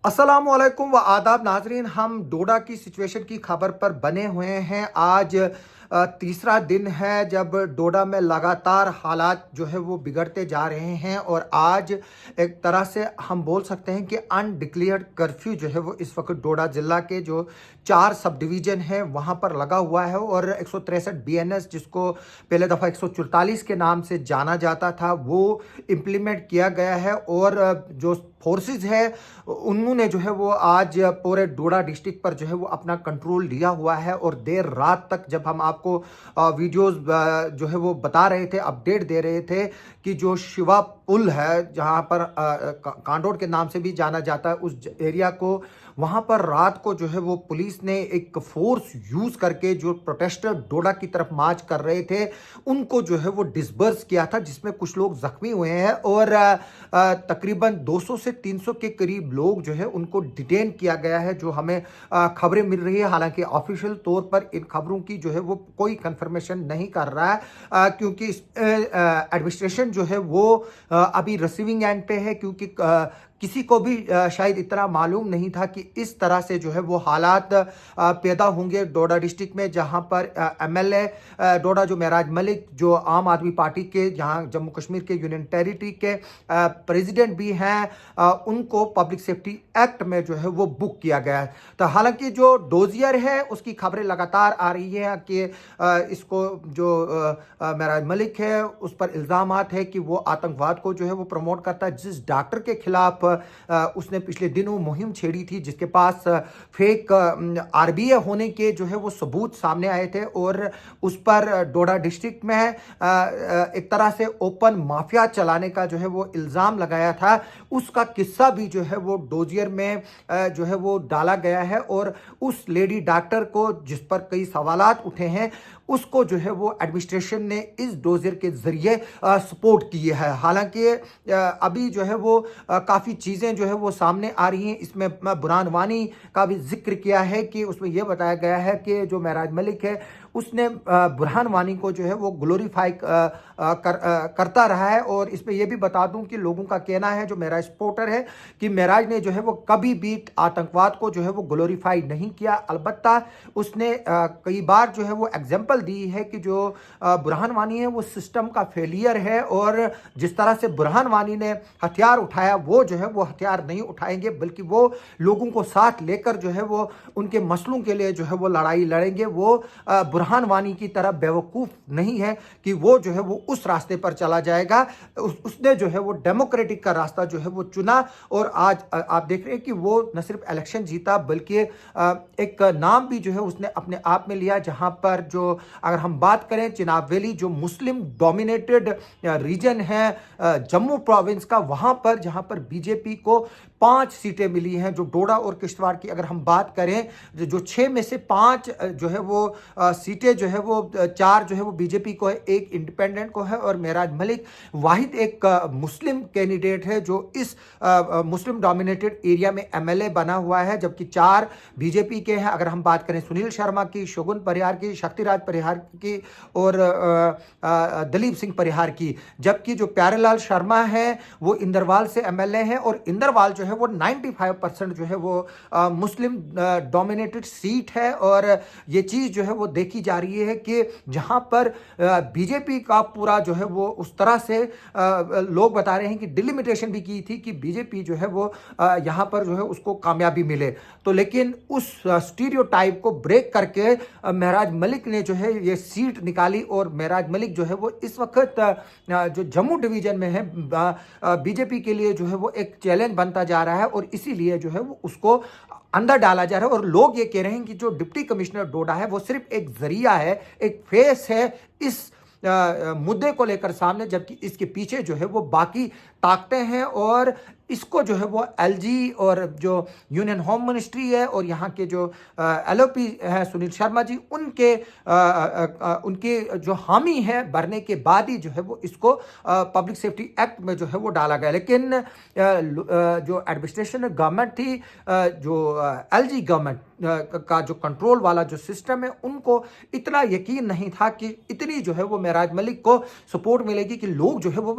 अस्सलामुअलैकुम व आदाब नाजरीन। हम डोडा की सिचुएशन की खबर पर बने हुए हैं। आज तीसरा दिन है जब डोडा में लगातार हालात जो है वो बिगड़ते जा रहे हैं और आज एक तरह से हम बोल सकते हैं कि अनडिक्लेयर्ड कर्फ्यू जो है वो इस वक्त डोडा ज़िला के जो 4 सब डिवीज़न हैं वहाँ पर लगा हुआ है और 163 बीएनएस जिसको पहले दफ़ा 144 के नाम से जाना जाता था वो इम्प्लीमेंट किया गया है। और जो फोर्सेस है उन्होंने जो है वो आज पूरे डोडा डिस्ट्रिक्ट पर जो है वो अपना कंट्रोल लिया हुआ है। और देर रात तक जब हम आपको वीडियोस जो है वो बता रहे थे, अपडेट दे रहे थे कि जो शिवा पुल है जहां पर कांडोर के नाम से भी जाना जाता है उस एरिया को, वहां पर रात को जो है वो पुलिस ने एक फोर्स यूज करके जो प्रोटेस्टर डोडा की तरफ मार्च कर रहे थे उनको जो है वो डिसबर्स किया था, जिसमें कुछ लोग जख्मी हुए हैं और तकरीबन 200 से 300 के करीब लोग जो है उनको डिटेन किया गया है, जो हमें खबरें मिल रही है। हालांकि ऑफिशियल तौर पर इन खबरों की जो है वो कोई कंफर्मेशन नहीं कर रहा है क्योंकि एडमिनिस्ट्रेशन जो है वो अभी रिसीविंग एंड पे है, क्योंकि किसी को भी शायद इतना मालूम नहीं था कि इस तरह से जो है वो हालात पैदा होंगे डोडा डिस्ट्रिक्ट में, जहां पर एमएलए डोडा जो महराज मलिक जो आम आदमी पार्टी के यहाँ जम्मू कश्मीर के यूनियन टेरिटरी के प्रेसिडेंट भी हैं, उनको पब्लिक सेफ्टी एक्ट में जो है वो बुक किया गया है। तो हालांकि जो डोजियर है उसकी खबरें लगातार आ रही है कि इसको जो महराज मलिक है उस पर इल्ज़ामात है कि वो आतंकवाद को जो है वो प्रमोट करता है। जिस डॉक्टर के खिलाफ उसने पिछले दिनों मुहिम छेड़ी थी, जिसके पास फेक आरबीए होने के जो है वो सबूत सामने आए थे और उस पर डोडा डिस्ट्रिक्ट में एक तरह से ओपन माफिया चलाने का जो है वो इल्ज़ाम लगाया था, उसका किस्सा भी जो है वो डोजियर में जो है वो डाला गया है। और उस लेडी डॉक्टर को जिस पर कई सवालात उठे हैं उसको जो है वो एडमिनिस्ट्रेशन ने इस डोजियर के जरिए सपोर्ट किए है। हालांकि अभी जो है वो काफ़ी चीज़ें जो है वो सामने आ रही हैं। इसमें बुरहान वानी का भी जिक्र किया है कि उसमें यह बताया गया है कि जो महराज मलिक है उसने बुरहान वानी को जो है वो ग्लोरीफाई करता रहा है। और इसमें यह भी बता दूं कि लोगों का कहना है, जो महराज सपोर्टर है, कि महराज ने जो है वो कभी भी आतंकवाद को जो है वो ग्लोरीफाई नहीं किया। अलबत्ता उसने कई बार जो है वो एग्जाम्पल दी है कि जो बुरहान वानी है वो सिस्टम का फेलियर है और जिस तरह से बुरहान वानी ने हथियार उठाया वो जो है वो हथियार नहीं उठाएंगे, बल्कि वो लोगों को साथ लेकर जो है वो उनके मसलों के लिए जो है वो लड़ाई लड़ेंगे। वो बुरहान वानी की तरह बेवकूफ़ नहीं है कि वो जो है वो उस रास्ते पर चला जाएगा। उसने जो है वो डेमोक्रेटिक का रास्ता जो है वो चुना और आज आप देख रहे हैं कि वो न सिर्फ इलेक्शन जीता बल्कि एक नाम भी जो है उसने अपने आप में लिया, जहां पर जो अगर हम बात करें चिनाब वैली जो मुस्लिम डोमिनेटेड रीजन है जम्मू प्रोविंस का, वहां पर जहां पर बीजेपी को 5 सीटें मिली हैं। जो डोडा और किश्तवाड़ की अगर हम बात करें, जो 6 में से 5 जो है वो सीटें जो है वो 4 जो है वो बीजेपी को है, 1 इंडिपेंडेंट को है और महराज मलिक वाहिद एक मुस्लिम कैंडिडेट है जो इस मुस्लिम डोमिनेटेड एरिया में एमएलए बना हुआ है, जबकि 4 बीजेपी के हैं। अगर हम बात करें सुनील शर्मा की, शगुन परिहार की, शक्तिराज परिहार की और दलीप सिंह परिहार की, जबकि जो प्यारेलाल शर्मा है वो इंदरवाल से एमएलए हैं और इंदरवाल जो है वो 95% जो है वो मुस्लिम डोमिनेटेड सीट है। और ये चीज़ जो है वो देखी जा रही है कि जहां पर बीजेपी का पूरा जो है वो उस तरह से लोग बता रहे हैं कि डिलिमिटेशन भी की थी कि बीजेपी जो है वो यहां पर जो है उसको कामयाबी मिले, तो लेकिन उस स्टीरियोटाइप को ब्रेक करके महराज मलिक ने जो है ये सीट निकाली और महराज मलिक जो है वो इस वक्त जो जम्मू डिवीजन में है बीजेपी के लिए जो है वो एक चैलेंज बनता जा रहा है और इसीलिए जो है वो उसको अंदर डाला जा रहा है। और लोग ये कह रहे हैं कि जो डिप्टी कमिश्नर डोडा है वो सिर्फ एक जरिया है, एक फेस है इस मुद्दे को लेकर सामने, जबकि इसके पीछे जो है वो बाकी ताकतें हैं और इसको जो है वो एलजी और जो यूनियन होम मिनिस्ट्री है और यहाँ के जो एलओपी है सुनील शर्मा जी, उनके जो हामी है भरने के बाद ही जो है वो इसको पब्लिक सेफ्टी एक्ट में जो है वो डाला गया। लेकिन जो एडमिनिस्ट्रेशन गवर्नमेंट थी, जो एलजी गवर्नमेंट का जो कंट्रोल वाला जो सिस्टम है, उनको इतना यकीन नहीं था कि इतनी जो है वो महराज मलिक को सपोर्ट मिलेगी कि लोग जो है वो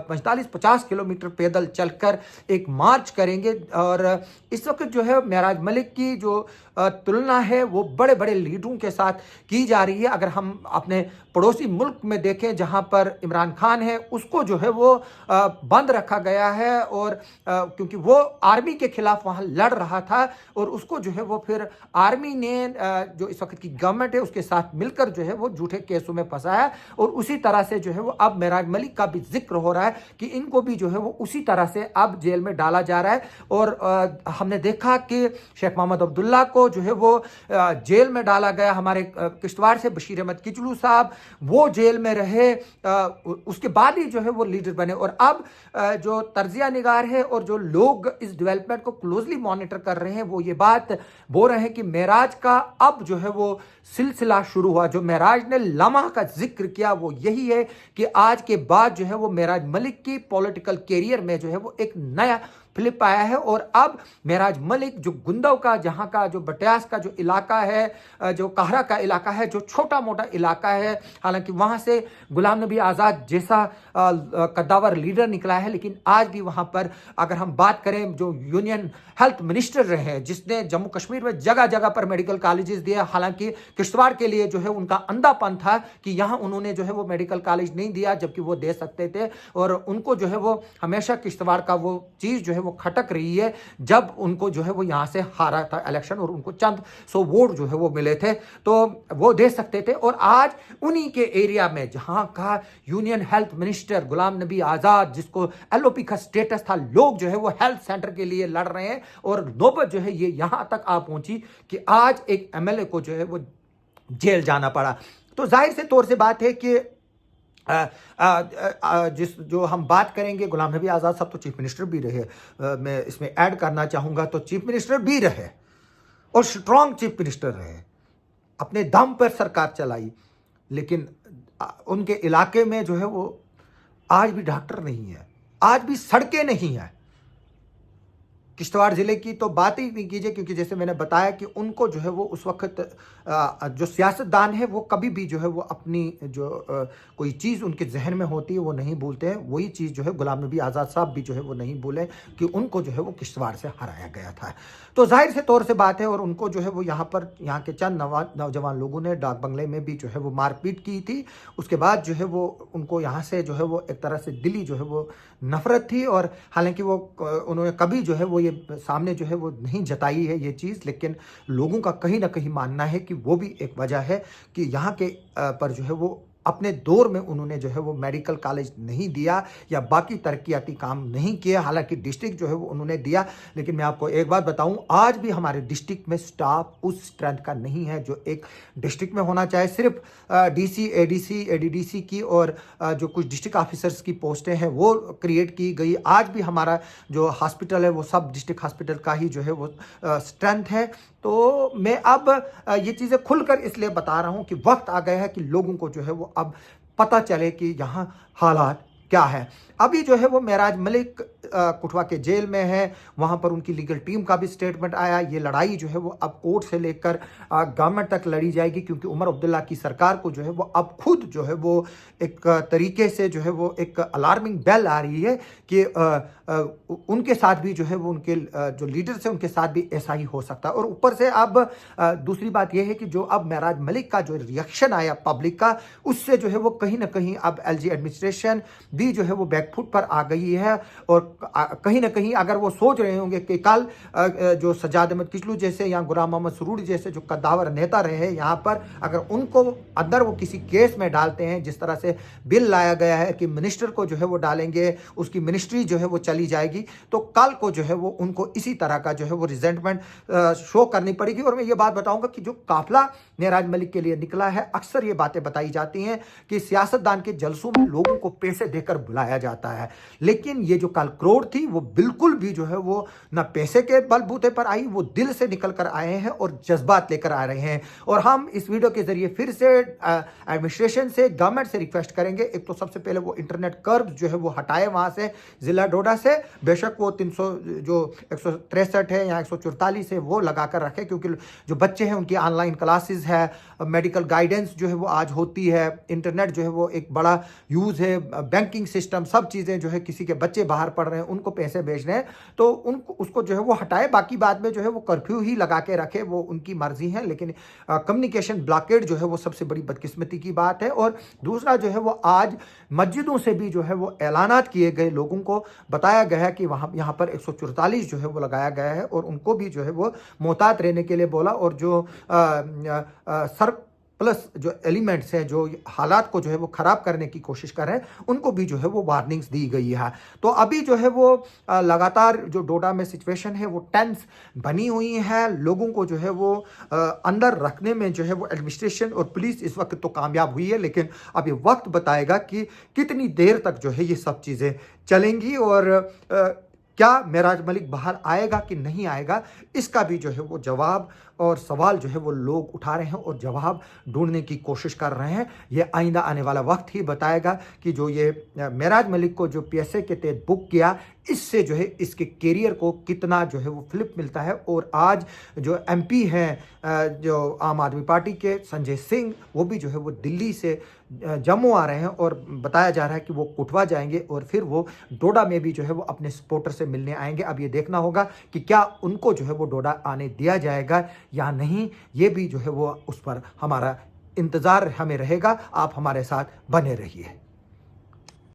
45-50 किलोमीटर पैदल चलकर एक मार्च करेंगे। और इस वक्त जो है मेराज मलिक की जो तुलना है वो बड़े बड़े लीडरों के साथ की जा रही है। अगर हम अपने पड़ोसी मुल्क में देखें जहां पर इमरान खान है, उसको जो है वो बंद रखा गया है, और क्योंकि वो आर्मी के खिलाफ वहां लड़ रहा था, और उसको जो है वो फिर आर्मी ने जो इस वक्त की गवर्नमेंट है उसके साथ मिलकर जो है वो झूठे केसों में फंसाया। और उसी तरह से जो है वो अब मेराज मलिक का भी जिक्र हो रहा है कि इनको भी जो है वो उसी तरह से अब जेल में डाला जा रहा है। और हमने देखा कि शेख मोहम्मद अब्दुल्ला को जो है वो जेल में डाला गया। हमारे किश्तवाड़ से बशीर अहमद किचलू साहब वो जेल में रहे, उसके बाद ही जो है वो लीडर बने। और अब जो तर्जिया निगार है और जो लोग इस डेवलपमेंट को क्लोजली मॉनिटर कर रहे हैं वो ये बात बोल रहे हैं कि मेराज का अब जो है वो सिलसिला शुरू हुआ। जो मेराज ने लम्हा का जिक्र किया वो यही है कि आज के बाद जो है वो मेराज मलिक की पॉलिटिकल कैरियर में जो है वो एक नया फ्लिप आया है। और अब मेराज मलिक जो गुंदव का, जहां का जो बटियास का जो इलाका है, जो काहरा का इलाका है, जो छोटा मोटा इलाका है, हालांकि वहां से गुलाम नबी आज़ाद जैसा कद्दावर लीडर निकला है, लेकिन आज भी वहां पर अगर हम बात करें जो यूनियन हेल्थ मिनिस्टर रहे हैं जिसने जम्मू कश्मीर में जगह जगह पर मेडिकल कॉलेजेस दिए, हालांकि किश्तवाड़ के लिए जो है उनका अंधापन था कि यहां उन्होंने जो है वो मेडिकल कॉलेज नहीं दिया जबकि वो दे सकते थे। और उनको जो है वो हमेशा किश्तवाड़ का वो चीज जो है वो खटक रही है जब उनको जो है वो यहां से हारा था इलेक्शन और उनको चंद 100 वोट जो है वो मिले थे तो वो दे सकते थे। और आज उन्हीं के एरिया में जहां का union health minister Ghulam Nabi Azad, जिसको एलओपी का स्टेटस था, लोग जो है वो हेल्थ सेंटर के लिए लड़ रहे हैं और नौबत जो है ये यहां तक आ पहुंची कि आज एक एमएलए को जो है वो जेल जाना पड़ा। तो जाहिर से तौर से बात है कि जिस जो हम बात करेंगे, गुलाम नबी आज़ाद साहब तो चीफ मिनिस्टर भी रहे, मैं इसमें ऐड करना चाहूँगा, तो चीफ मिनिस्टर भी रहे और स्ट्रॉन्ग चीफ मिनिस्टर रहे, अपने दम पर सरकार चलाई, लेकिन उनके इलाके में जो है वो आज भी डॉक्टर नहीं है, आज भी सड़कें नहीं है। किश्तवाड़ ज़िले की तो बात ही नहीं कीजिए, क्योंकि जैसे मैंने बताया कि उनको जो है वो उस वक्त जो सियासतदान है वो कभी भी जो है वो अपनी जो कोई चीज़ उनके जहन में होती है वो नहीं भूलते हैं। वही चीज़ जो है गुलाम नबी आज़ाद साहब भी जो है वो नहीं भूले कि उनको जो है वो किश्तवाड़ से हराया गया था। तो जाहिर से तौर से बात है, और उनको जो है वो यहाँ के चंद नौजवान लोगों ने डाक बंगले में भी जो है वो मारपीट की थी। उसके बाद जो है वो उनको यहाँ से जो है वो एक तरह से दिली जो है वो नफरत थी, और हालांकि वो उन्होंने कभी जो है वो ये सामने जो है वो नहीं जताई है ये चीज़, लेकिन लोगों का कहीं ना कहीं मानना है कि वो भी एक वजह है कि यहाँ के पर जो है वो अपने दौर में उन्होंने जो है वो मेडिकल कॉलेज नहीं दिया या बाकी तरक्याती काम नहीं किया। हालांकि डिस्ट्रिक्ट जो है वो उन्होंने दिया, लेकिन मैं आपको एक बात बताऊं, आज भी हमारे डिस्ट्रिक्ट में स्टाफ उस स्ट्रेंथ का नहीं है जो एक डिस्ट्रिक्ट में होना चाहिए। सिर्फ डीसी, एडीसी, एडीडीसी की और जो कुछ डिस्ट्रिक्ट ऑफिसर्स की पोस्टें हैं वो क्रिएट की गई। आज भी हमारा जो हॉस्पिटल है वो सब डिस्ट्रिक्ट हॉस्पिटल का ही जो है वो स्ट्रेंथ है। तो मैं अब ये चीज़ें खुलकर इसलिए बता रहा हूँ कि वक्त आ गया है कि लोगों को जो है वो अब पता चले कि यहाँ हालात क्या है। अभी जो है वो मेराज मलिक कुठवा के जेल में है, वहाँ पर उनकी लीगल टीम का भी स्टेटमेंट आया। ये लड़ाई जो है वो अब कोर्ट से लेकर गवर्नमेंट तक लड़ी जाएगी, क्योंकि उमर अब्दुल्ला की सरकार को जो है वो अब खुद जो है वो एक तरीके से जो है वो एक अलार्मिंग बेल आ रही है कि उनके साथ भी जो है वो उनके जो लीडर्स हैं उनके साथ भी ऐसा ही हो सकता है। और ऊपर से अब दूसरी बात यह है कि जो अब मेराज मलिक का जो रिएक्शन आया पब्लिक का, उससे जो है वो कहीं ना कहीं अब एलजी एडमिनिस्ट्रेशन भी जो है वो बैकफुट पर आ गई है। और कहीं ना कहीं अगर वो सोच रहे होंगे कि कल जो सज्जाद अहमद किचलू जैसे या गुलाम मोहम्मद सरूरी जैसे जो कद्दावर नेता रहे यहाँ पर, अगर उनको अंदर वो किसी केस में डालते हैं, जिस तरह से बिल लाया गया है कि मिनिस्टर को जो है वो डालेंगे, उसकी मिनिस्ट्री जो है वो चली जाएगी, तो कल को जो है वो उनको इसी तरह का जो है वो रिजेंटमेंट शो करनी पड़ेगी। और मैं ये बात बताऊंगा कि जो काफिला मेराज मलिक के लिए निकला है, अक्सर ये बातें बताई जाती हैं कि सियासतदान के जलसों में लोगों को पैसे देकर बुलाया जाता है, लेकिन ये जो कल क्रोड़ थी वो बिल्कुल भी जो है वो ना पैसे के बलबूते पर आई, वो दिल से निकल कर आए हैं और जज्बात लेकर आ रहे हैं। और हम इस वीडियो के जरिए फिर से एडमिनिस्ट्रेशन से, गवर्नमेंट से रिक्वेस्ट करेंगे, एक तो सबसे पहले वो इंटरनेट कर्व जो है वो हटाए वहां से जिला डोडा से, बेशक वो 300 जो 163 है या 144 है वो लगा कर रखे, क्योंकि जो बच्चे हैं उनकी ऑनलाइन क्लासेस है, मेडिकल गाइडेंस जो है वो आज होती है, इंटरनेट जो है वो एक बड़ा यूज़ है, बैंक बैंकिंग सिस्टम सब चीज़ें जो है, किसी के बच्चे बाहर पढ़ रहे हैं उनको पैसे भेज रहे हैं, तो उनको उसको जो है वो हटाए, बाकी बाद में जो है वो कर्फ्यू ही लगा के रखे, वो उनकी मर्जी है। लेकिन कम्युनिकेशन ब्लॉकेड जो है वो सबसे बड़ी बदकिस्मती की बात है। और दूसरा जो है वो आज मस्जिदों से भी जो है वो ऐलानात किए गए, लोगों को बताया गया है कि वहाँ यहाँ पर 144 जो है वो लगाया गया है, और उनको भी जो है वो मोहतात रहने के लिए बोला। और जो सर प्लस जो एलिमेंट्स हैं, जो हालात को जो है वो ख़राब करने की कोशिश कर रहे हैं, उनको भी जो है वो वार्निंग्स दी गई है। तो अभी जो है वो लगातार जो डोडा में सिचुएशन है वो टेंस बनी हुई है। लोगों को जो है वो अंदर रखने में जो है वो एडमिनिस्ट्रेशन और पुलिस इस वक्त तो कामयाब हुई है, लेकिन अभी वक्त बताएगा कि कितनी देर तक जो है ये सब चीज़ें चलेंगी, और क्या मेराज मलिक बाहर आएगा कि नहीं आएगा, इसका भी जो है वो जवाब और सवाल जो है वो लोग उठा रहे हैं और जवाब ढूंढने की कोशिश कर रहे हैं। ये आइंदा आने वाला वक्त ही बताएगा कि जो ये मेराज मलिक को जो पीएसए के तहत बुक किया, इससे जो है इसके कैरियर को कितना जो है वो फ्लिप मिलता है। और आज जो एमपी हैं जो आम आदमी पार्टी के संजय सिंह, वो भी जो है वो दिल्ली से जम्मू आ रहे हैं, और बताया जा रहा है कि वो कुटवा जाएंगे और फिर वो डोडा में भी जो है वो अपने सपोर्टर से मिलने आएंगे। अब ये देखना होगा कि क्या उनको जो है वो डोडा आने दिया जाएगा या नहीं, ये भी जो है वो उस पर हमारा इंतज़ार हमें रहेगा। आप हमारे साथ बने रहिए।